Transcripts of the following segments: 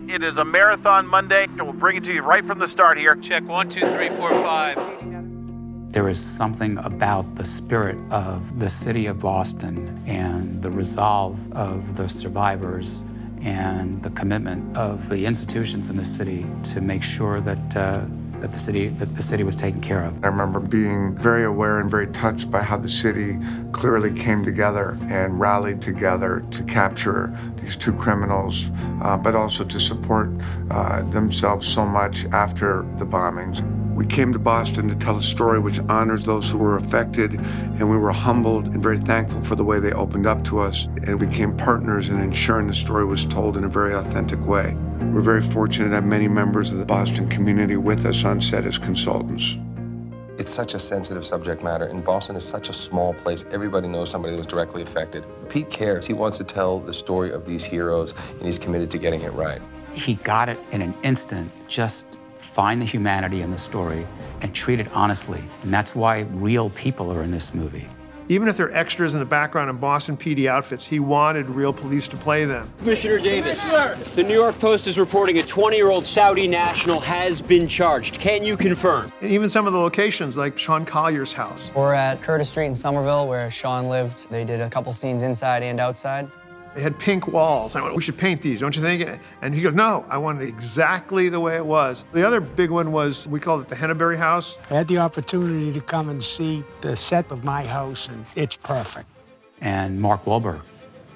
It is a Marathon Monday. We'll bring it to you right from the start here. Check 1, 2, 3, 4, 5. There is something about the spirit of the city of Boston and the resolve of the survivors and the commitment of the institutions in the city to make sure that the city was taken care of. I remember being very aware and very touched by how the city clearly came together and rallied together to capture these two criminals, but also to support themselves so much after the bombings. We came to Boston to tell a story which honors those who were affected, and we were humbled and very thankful for the way they opened up to us and became partners in ensuring the story was told in a very authentic way. We're very fortunate to have many members of the Boston community with us on set as consultants. It's such a sensitive subject matter, and Boston is such a small place. Everybody knows somebody that was directly affected. Pete cares. He wants to tell the story of these heroes, and he's committed to getting it right. He got it in an instant. Just find the humanity in the story and treat it honestly. And that's why real people are in this movie. Even if they're extras in the background in Boston PD outfits, he wanted real police to play them. Commissioner Davis, the New York Post is reporting a 20-year-old Saudi national has been charged. Can you confirm? And even some of the locations, like Sean Collier's house. We're at Curtis Street in Somerville, where Sean lived. They did a couple scenes inside and outside. They had pink walls. I went, we should paint these, don't you think? And he goes, no, I want it exactly the way it was. The other big one was, we called it the Henneberry House. I had the opportunity to come and see the set of my house, and it's perfect. And Mark Wahlberg,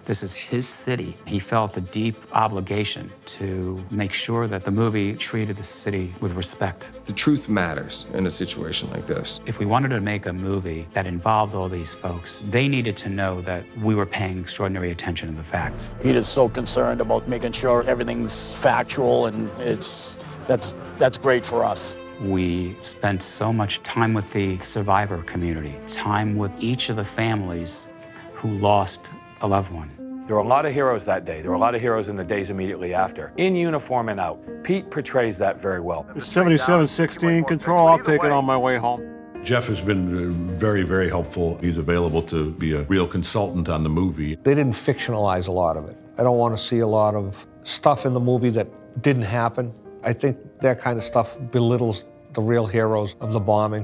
this is his city. He felt a deep obligation to make sure that the movie treated the city with respect. The truth matters in a situation like this. If we wanted to make a movie that involved all these folks, they needed to know that we were paying extraordinary attention to the facts. Pete is so concerned about making sure everything's factual, and that's great for us. We spent so much time with the survivor community, time with each of the families who lost a loved one. There were a lot of heroes that day. There were a lot of heroes in the days immediately after, in uniform and out. Pete portrays that very well. 7716 control, I'll take it on my way home. Jeff has been very, very helpful. He's available to be a real consultant on the movie. They didn't fictionalize a lot of it. I don't want to see a lot of stuff in the movie that didn't happen. I think that kind of stuff belittles the real heroes of the bombing,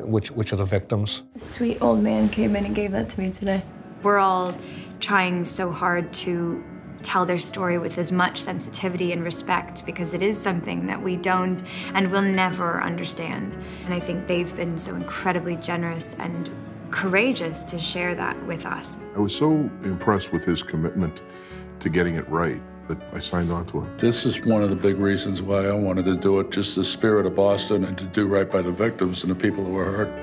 which are the victims. A sweet old man came in and gave that to me today. We're all trying so hard to tell their story with as much sensitivity and respect, because it is something that we don't and will never understand. And I think they've been so incredibly generous and courageous to share that with us. I was so impressed with his commitment to getting it right that I signed on to it. This is one of the big reasons why I wanted to do it, just the spirit of Boston and to do right by the victims and the people who were hurt.